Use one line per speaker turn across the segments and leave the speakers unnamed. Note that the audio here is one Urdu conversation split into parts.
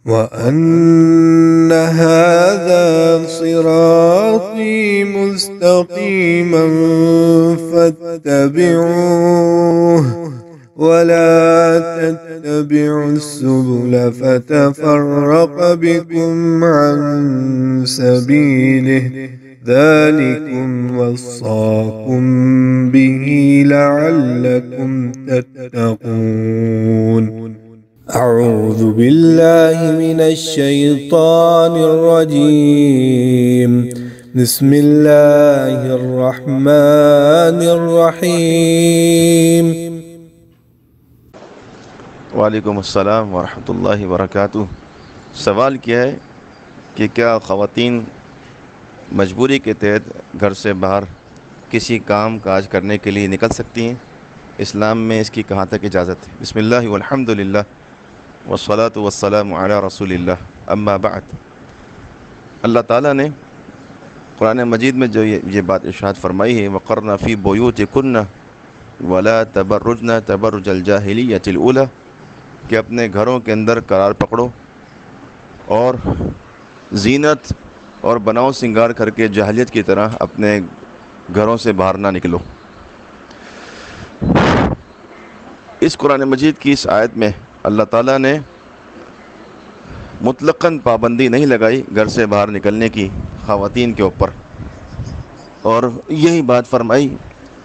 وأن هذا صراطي مستقيما فاتبعوه ولا تتبعوا السبل فتفرق بكم عن سبيله ذلكم وصاكم به لعلكم تتقون. أعوذ بالله من الشيطان الرجيم. بسم الله الرحمن الرحيم.
وعلیکم السلام ورحمۃ اللہ وبرکاتہ۔ سوال کیا ہے کہ کیا خواتین مجبوری کے تحت گھر سے باہر کسی کام کاج کرنے کے لیے نکل سکتی ہیں؟ اسلام میں اس کی کہاں تک اجازت ہے؟ بسم اللہ والحمد للہ والصلاة والسلام علی رسول اللہ، اما بعد۔ اللہ تعالیٰ نے قرآن مجید میں جو یہ بات ارشاد فرمائی ہے، وَقَرْنَ فِي بُيُوتِكُنَّ وَلَا تَبَرُّجْنَ تَبَرُّجَ الْجَاهِلِيَّةِ الْأُولَى، کہ اپنے گھروں کے اندر قرار پکڑو اور زینت اور بناؤ سنگار کر کے جاہلیت کی طرح اپنے گھروں سے باہر نہ نکلو۔ اس قرآن مجید کی اس آیت میں اللہ تعالیٰ نے مطلقاً پابندی نہیں لگائی گھر سے باہر نکلنے کی خواتین کے اوپر، اور یہی بات فرمائی،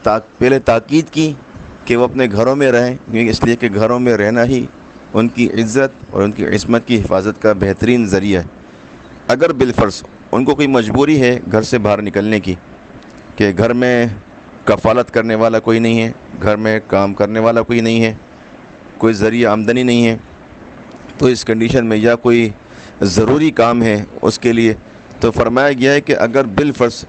پہلے تاکید کی کہ وہ اپنے گھروں میں رہیں، اس لیے کہ گھروں میں رہنا ہی ان کی عزت اور ان کی عصمت کی حفاظت کا بہترین ذریعہ ہے۔ اگر بالفرض ان کو کوئی مجبوری ہے گھر سے باہر نکلنے کی، کہ گھر میں کفالت کرنے والا کوئی نہیں ہے، گھر میں کام کرنے والا کوئی نہیں ہے، کوئی ذریعہ آمدنی نہیں ہے، تو اس کنڈیشن میں یا کوئی ضروری کام ہے اس کے لیے، تو فرمایا گیا ہے کہ اگر بالفرض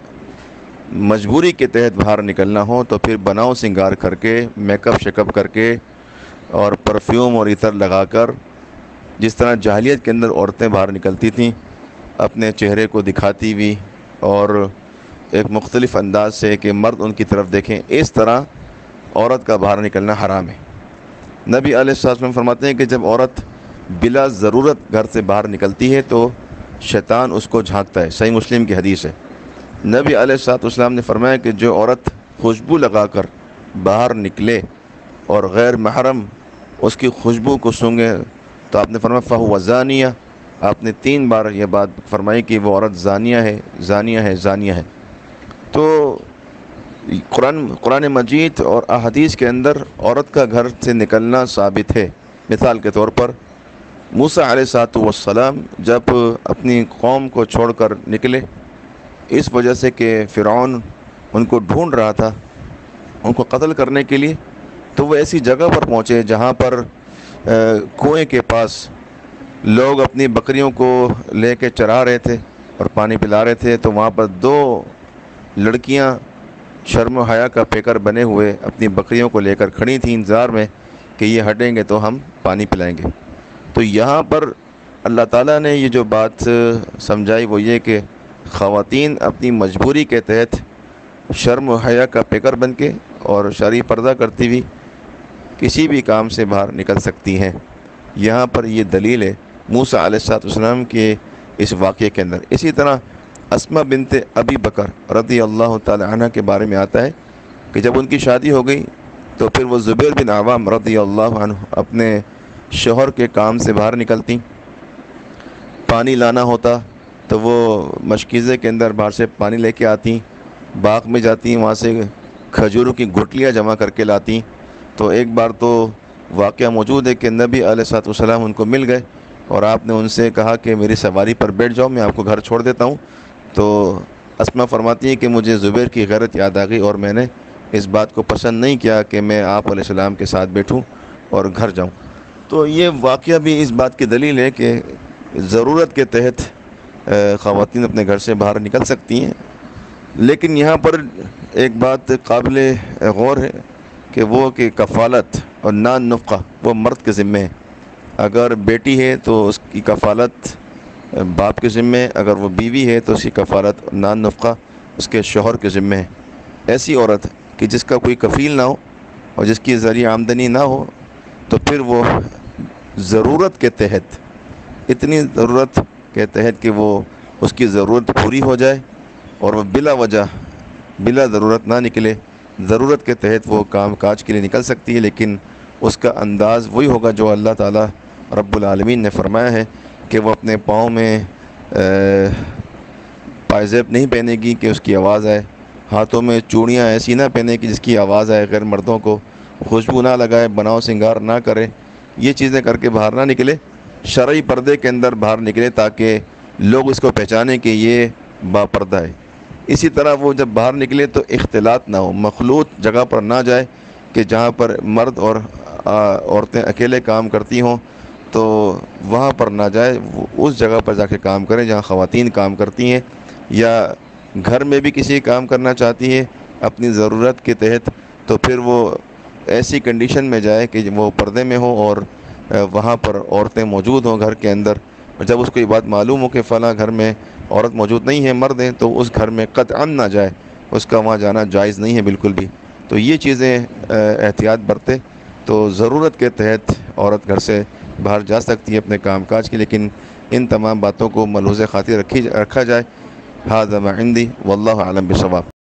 مجبوری کے تحت باہر نکلنا ہو تو پھر بناؤ سنگار کر کے، میک اپ شیکپ کر کے اور پرفیوم اور عطر لگا کر، جس طرح جاہلیت کے اندر عورتیں باہر نکلتی تھیں اپنے چہرے کو دکھاتی ہوئی اور ایک مختلف انداز سے کہ مرد ان کی طرف دیکھیں، اس طرح عورت کا باہر نکلنا حرام ہے۔ نبی علیہ الصلوۃ والسلام فرماتے ہیں کہ جب عورت بلا ضرورت گھر سے باہر نکلتی ہے تو شیطان اس کو جھانکتا ہے، صحیح مسلم کی حدیث ہے۔ نبی علیہ الصلوۃ والسلام نے فرمایا کہ جو عورت خوشبو لگا کر باہر نکلے اور غیر محرم اس کی خوشبو کو سونگے تو آپ نے فرمایا فَهُوَ زَانِيَةٌ، آپ نے 3 بار یہ بات فرمائی کہ وہ عورت زانیہ ہے، زانیہ ہے، زانیہ ہے۔ تو قرآن مجید اور احادیث کے اندر عورت کا گھر سے نکلنا ثابت ہے۔ مثال کے طور پر موسیٰ علیہ السلام جب اپنی قوم کو چھوڑ کر نکلے، اس وجہ سے کہ فرعون ان کو ڈھونڈ رہا تھا ان کو قتل کرنے کے لیے، تو وہ ایسی جگہ پر پہنچے جہاں پر کنویں کے پاس لوگ اپنی بکریوں کو لے کے چرا رہے تھے اور پانی پلا رہے تھے، تو وہاں پر 2 لڑکیاں شرم و حیا کا پیکر بنے ہوئے اپنی بکریوں کو لے کر کھڑی تھیں انتظار میں کہ یہ ہٹیں گے تو ہم پانی پلائیں گے۔ تو یہاں پر اللہ تعالیٰ نے یہ جو بات سمجھائی وہ یہ کہ خواتین اپنی مجبوری کے تحت شرم و حیا کا پیکر بن کے اور شرعی پردہ کرتی ہوئی کسی بھی کام سے باہر نکل سکتی ہیں۔ یہاں پر یہ دلیل ہے موسیٰ علیہ السلام کے اس واقعے کے اندر۔ اسی طرح اسماء بنت ابی بکر رضی اللہ تعالی عنہ کے بارے میں آتا ہے کہ جب ان کی شادی ہو گئی تو پھر وہ زبیر بن عوام رضی اللہ عنہ اپنے شوہر کے کام سے باہر نکلتی، پانی لانا ہوتا تو وہ مشکیزے کے اندر باہر سے پانی لے کے آتی، باغ میں جاتی، وہاں سے کھجوروں کی گٹلیاں جمع کر کے لاتی۔ تو ایک بار تو واقعہ موجود ہے کہ نبی علیہ الصلوۃ والسلام ان کو مل گئے اور آپ نے ان سے کہا کہ میری سواری پر بیٹھ جاؤ، میں آپ کو گھر چھوڑ دیتا ہوں۔ تو اسماء فرماتی ہیں کہ مجھے زبیر کی غیرت یاد آ گئی اور میں نے اس بات کو پسند نہیں کیا کہ میں آپ علیہ السلام کے ساتھ بیٹھوں اور گھر جاؤں۔ تو یہ واقعہ بھی اس بات کی دلیل ہے کہ ضرورت کے تحت خواتین اپنے گھر سے باہر نکل سکتی ہیں، لیکن یہاں پر ایک بات قابل غور ہے کہ وہ کہ کفالت اور نان نفقہ وہ مرد کے ذمے ہے۔ اگر بیٹی ہے تو اس کی کفالت باپ کے ذمے، اگر وہ بیوی ہے تو اس کی کفالت نان نفقہ اس کے شوہر کے ذمے ہے۔ ایسی عورت کہ جس کا کوئی کفیل نہ ہو اور جس کی ذریعہ آمدنی نہ ہو تو پھر وہ ضرورت کے تحت اتنی ضرورت کے تحت کہ وہ اس کی ضرورت پوری ہو جائے اور وہ بلا وجہ بلا ضرورت نہ نکلے. ضرورت کے تحت وہ کام کاج کے لیے نکل سکتی ہے، لیکن اس کا انداز وہی ہوگا جو اللہ تعالیٰ رب العالمین نے فرمایا ہے کہ وہ اپنے پاؤں میں پائزیب نہیں پہنے گی کہ اس کی آواز آئے، ہاتھوں میں چوڑیاں ایسی نہ پہنے کہ جس کی آواز آئے، غیر مردوں کو خوشبو نہ لگائے، بناؤ سنگار نہ کرے، یہ چیزیں کر کے باہر نہ نکلے، شرعی پردے کے اندر باہر نکلے تاکہ لوگ اس کو پہچانیں کہ یہ با پردہ ہے. اسی طرح وہ جب باہر نکلے تو اختلاط نہ ہو، مخلوط جگہ پر نہ جائے کہ جہاں پر مرد اور عورتیں اکیلے کام کرتی ہوں تو وہاں پر نہ جائے، اس جگہ پر جا کے کام کریں جہاں خواتین کام کرتی ہیں، یا گھر میں بھی کسی کام کرنا چاہتی ہے اپنی ضرورت کے تحت تو پھر وہ ایسی کنڈیشن میں جائے کہ وہ پردے میں ہو اور وہاں پر عورتیں موجود ہوں گھر کے اندر. جب اس کو یہ بات معلوم ہو کہ فلاں گھر میں عورت موجود نہیں ہے، مرد ہیں، تو اس گھر میں قطعاً نہ جائے، اس کا وہاں جانا جائز نہیں ہے بالکل بھی. تو یہ چیزیں احتیاط برتے تو ضرورت کے تحت عورت گھر سے باہر جا سکتی ہے اپنے کام کاج کی، لیکن ان تمام باتوں کو ملحوظ خاطر رکھا جائے. ھذا ما عندی واللہ اعلم بالصواب.